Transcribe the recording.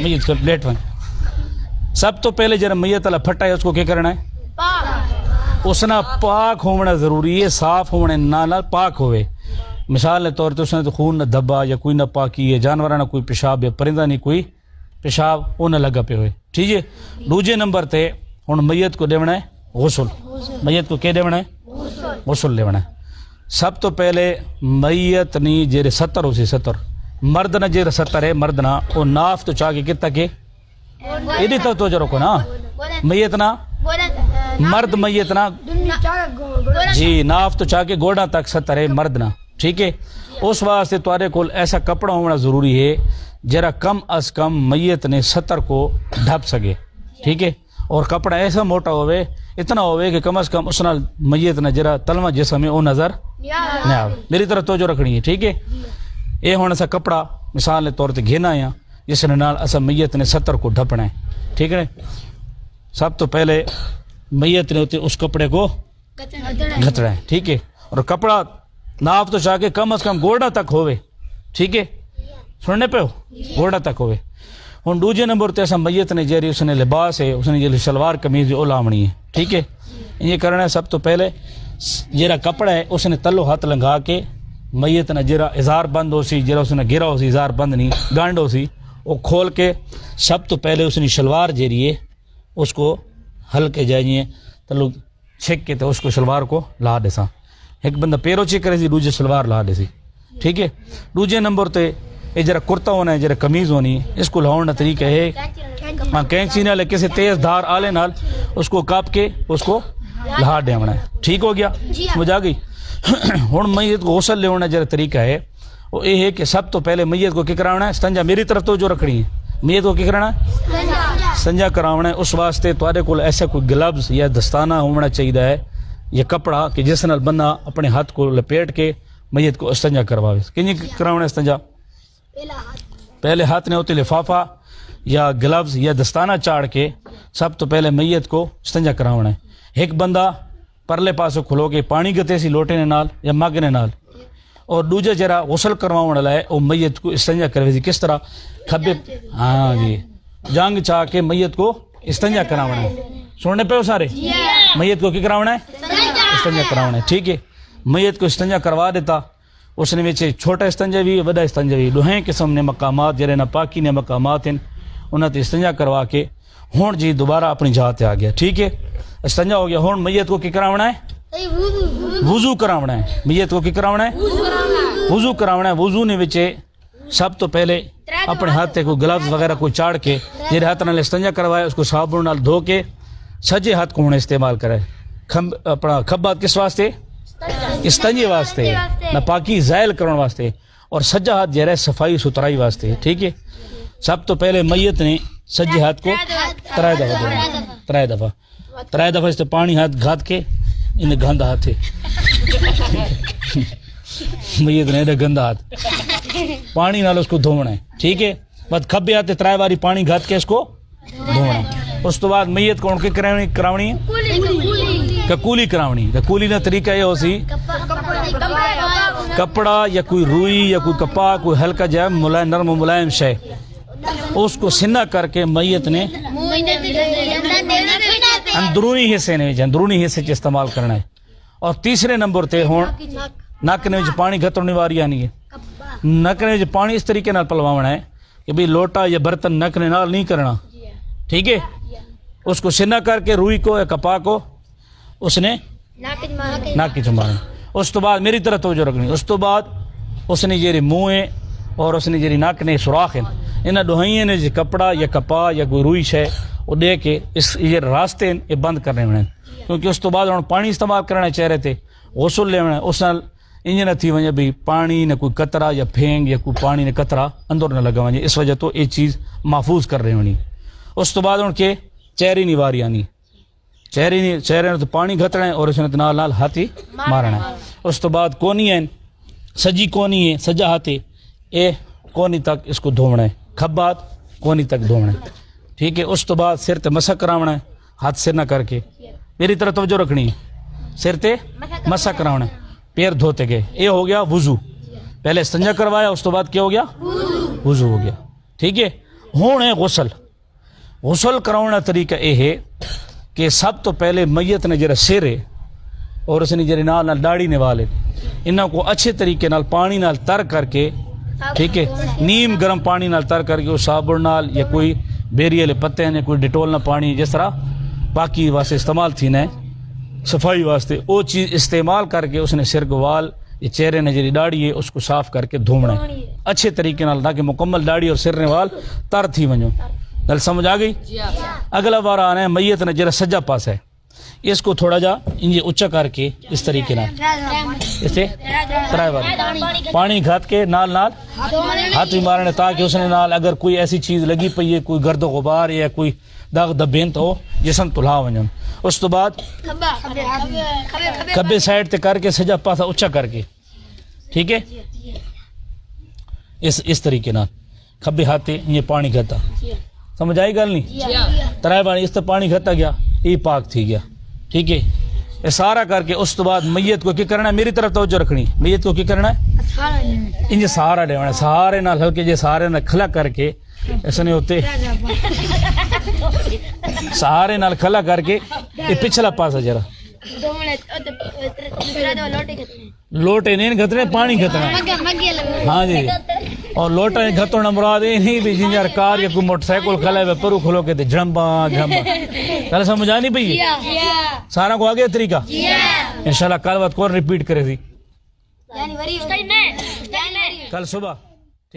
میت کو late one سب تو پہلے جب میت والا پھٹا ہے اس کو کیا کرنا ہے اس نے پاک ہونا ضروری ہے صاف ہونے نال پاک ہوئے مثال کے طور تے اس نے تو خون نہ دبا یا کوئی نہ پاکی ہے جانور نہ کوئی پیشاب یا پرندہ نہیں کوئی پیشاب وہ نہ لگا پہ ہوئے ٹھیک ہے دوجے نمبر تے ہن میت کو دیونا ہے غسل میت کو کیا دیونا ہے غسل دیونا ہے سب تو پہلے میت نی جیرے ستر ہو سی ستر مرد نہ جیرے ستر ہے مرد نہ وہ ناف تو چاہ کے کتا کے ادھی تو توجہ رکھو نا میت نہ مرد میت نہ جی ناف تو چاہ کے گوڑا تک ستر ہے مرد نہ ٹھیک ہے اس واسطے تمہارے کول ایسا کپڑا ہونا ضروری ہے جرا کم از کم میت نے ستر کو ڈھپ سکے ٹھیک ہے اور کپڑا ایسا موٹا ہوئے اتنا ہوئے کہ کم از کم اس نال میت نہ جرا تلوا جسم ہے وہ نظر نہ آئے میری طرف توجہ رکھنی ہے ٹھیک ہے یہ ہونا سا کپڑا مثال کے طور تے گھینا ہے جس نے نال اسا میت نے ستر کو ڈھپنا ہے ٹھیک ہے سب تو پہلے میت نے ہوتے اس کپڑے کو گھتڑا ہے ٹھیک ہے اور کپڑا ناف تو چاہ کے کم از کم گوڑا تک ہوئے ٹھیک ہے سننے پہ ہو گوڑا تک ہوئے ہوں دوجے نمبر تے ایسا میت نے جیری اس نے لباس ہے اس نے جیری شلوار قمیض وہ لامنی ہے ٹھیک ہے یہ کرنا ہے سب تو پہلے جیرا کپڑا ہے اس نے تلو ہاتھ لنگا کے میت نہ جیرا اظہار بند ہو سی جیرا اس نے گرا ہو سی اظہار بند نہیں گانڈ ہو سی وہ کھول کے سب تو پہلے اس نے شلوار جیری ہے اس کو ہلکے جائیں تلو چھک کے تو اس کو شلوار کو لا دے سا ایک بندہ پیرو چیک کرے سی دوجے شلوار لا دے سی ٹھیک ہے دوجے نمبر تے یہ جرا کرتا ہونا ہے جرا قمیض ہونی اس کو لاؤن کا طریقہ ہے کینچی نال کسی تیز دھار آلے نال اس کو کاپ کے اس کو لہا دیونا ہے ٹھیک ہو گیا سمجھ آ گئی ہوں میت کو غسل لینا جرا طریقہ ہے وہ یہ ہے کہ سب تو پہلے میت کو کیا کرانا ہے استنجا میری طرف تو جو رکھنی ہے میت کو کیا کرانا ہے استنجا کراونا ہے اس واسطے تھوڑے کول ایسا کوئی گلبز یا دستانہ ہونا چاہیے ہے یہ کپڑا کہ جس نال بندہ اپنے ہاتھ کو لپیٹ کے میت کو استنجا کرواوے کنجی کراونا ہے استنجا پہلے ہاتھ نے ہوتے لفافہ یا گلبز یا دستانہ چاڑ کے سب تو پہلے میت کو استنجا کراونا ہے ایک بندہ پرلے پاسوں کھلو کے پانی گتے سی لوٹے نے نال یا مگ نے نال اور دوجا جرا غسل کرواؤں والا ہے وہ میت کو استنجا کروے سی کس طرح کھبے ہاں جی جانگ چاہ کے میت کو استنجا کراونا ہے سننے پہ ہو سارے میت کو کیا کراونا ہے استنجا کراونا ہے ٹھیک ہے میت کو استنجا کروا دیتا اس نے وچ چھوٹا استنجا بھی بڑا استنجا بھی دوہیں قسم نے مقامات جڑے نہ پاکی نے مقامات ہیں انہاں تے استنجا کروا کے ہن جی دوبارہ اپنی جگہ تے آ گیا ٹھیک ہے استنجا ہو گیا ہن میت کو کی کراونا ہے وضو کراونا ہے میت کو کی کراونا ہے وضو کراونا ہے وضو نے وچ سب تو پہلے اپنے ہاتھ تے کوئی گلوز وغیرہ کوئی چاڑ کے جڑے ہاتھ نال استنجا کروایا اس کو صابن نال دھو کے سجے ہاتھ کو استعمال کرے اپنا کھبا کس واسطے استنجے واسطے نہ پاکی زائل کرنے واسطے اور سجا ہاتھ جہرے صفائی ستھرائی واسطے ٹھیک ہے سب تو پہلے میت نے سجے ہاتھ کو ترائے دفعہ اس پانی ہاتھ گھات کے انہیں گندہ ہاتھ ہے میت نے گندا ہاتھ پانی نال اس کو دھونا ہے ٹھیک ہے بس کھبے ہاتھ ترائے باری پانی گھات کے اس کو دھونا ہے اس تو بعد میت کو ان کی کراونی ہے کولی کراونی کولی کا طریقہ یہ ہو سی کپڑا یا کوئی روئی یا کوئی کپا کوئی ہلکا جائے ملائم نرم و ملائم شے اس کو سنہ کر کے میت نے اندرونی حصے نے اندرونی حصے چ استعمال کرنا ہے اور تیسرے نمبر تے ہون نک نے پانی گھترنے واری آنی ہے نک نے پانی اس طریقے نال پلواونا ہے کہ بھئی لوٹا یا برتن نک نے نال نہیں کرنا ٹھیک ہے اس کو سنہ کر کے روئی کو یا کپا کو اس نے ناک کی چمارنا اس تو بعد میری طرف توجہ رکھنی اس تو بعد اس نے جیری منہ اور اس نے جیری ناک نے سوراخ ہیں انہاں دوہائیں نے جی کپڑا یا کپا یا کوئی روئی شے وہ دے کے اس یہ راستے یہ بند کرنے ہونے کیونکہ اس تو بعد ہوں پانی استعمال کرنا چاہ رہے تھے غسل لے اس نال انج نہ تھی ونجے بھی پانی نہ کوئی قطرہ یا پھینگ یا کوئی پانی نے قطرہ اندر نہ لگا ونجے اس وجہ تو یہ چیز محفوظ کر رہے ہونی اس تو بعد ہوں کہ چہری نہیں واری آنی چہرے نے تو پانی گھتنا ہے اور اس نے نال نال ہاتھی مارنا ہے اس تو بعد کونی ہے سجی کونی ہے سجا ہاتھی اے کونی تک اس کو دھونا ہے کھبات کونی تک دھونا ہے ٹھیک ہے اس تو بعد سر تے مسح کراونا ہے ہاتھ سے نہ کر کے میری طرف توجہ رکھنی ہے سر تے مسح کراونا ہے پیر دھوتے گئے یہ ہو گیا وضو پہلے استنجا کروایا اس تو بعد کیا ہو گیا وضو ہو گیا ٹھیک ہے ہوں ہے غسل کراؤنا طریقہ یہ ہے کہ سب تو پہلے میت نے جڑا سر ہے اور اس نے جڑے نال داڑھی نے والے انہاں کو اچھے طریقے نال پانی نال تر کر کے ٹھیک ہے نیم گرم پانی نال تر کر کے اس صابن نال یا کوئی بیری والے پتے نے کوئی ڈیٹول نہ پانی جس طرح پاکی واسطے استعمال تھی نا صفائی واسطے وہ چیز استعمال کر کے اس نے سر کو وال یا چہرے نے جڑی داڑھی ہے اس کو صاف کر کے دھومنا ہے اچھے طریقے نال تاکہ مکمل داڑھی اور سر نے وال تر تھی ونجو گل سمجھ آ گئی. اگلا بار آنا ہے میت نے جڑا سجا پاس ہے اس کو تھوڑا جا انجے اچا کر کے اس طریقے نال اسے ترائے بار پانی گھات کے نال نال ہاتھ بھی مارنے تاکہ اس نے نال اگر کوئی ایسی چیز لگی پئی ہے کوئی گرد و غبار یا کوئی داغ دبین تو جسم تلا ونجن. اس تو بعد کبے سائڈ تے کر کے سجا پاسا اچا کر کے ٹھیک ہے اس طریقے نال کھبے ہاتھ تے یہ پانی گھتا سمجھ آئی گل نہیں ترائے بار اس تے پانی گھتا گیا یہ پاک تھی گیا ٹھیک ہے. یہ سارا کر کے اس تو بعد میت کو کیا کرنا ہے میری طرف توجہ رکھنی میت کو کیا کرنا ہے انجے سہارا دینا سہارے نال ہلکے جے سہارے نال کھلا کر کے اس نے ہوتے سہارے نال کھلا کر کے یہ پچھلا پاسا جرا لوٹے نہیں گھتنے پانی گھتنا ہاں جی اور لوٹا گھتونا مراد یہ نہیں بھی جنجر کار یا کوئی موٹر سائیکل کھلا ہے پرو کھلو کے جھمبا کل سمجھ آنی پئی سارا کو آگے طریقہ انشاءاللہ کل بات کون ریپیٹ کرے تھی کل صبح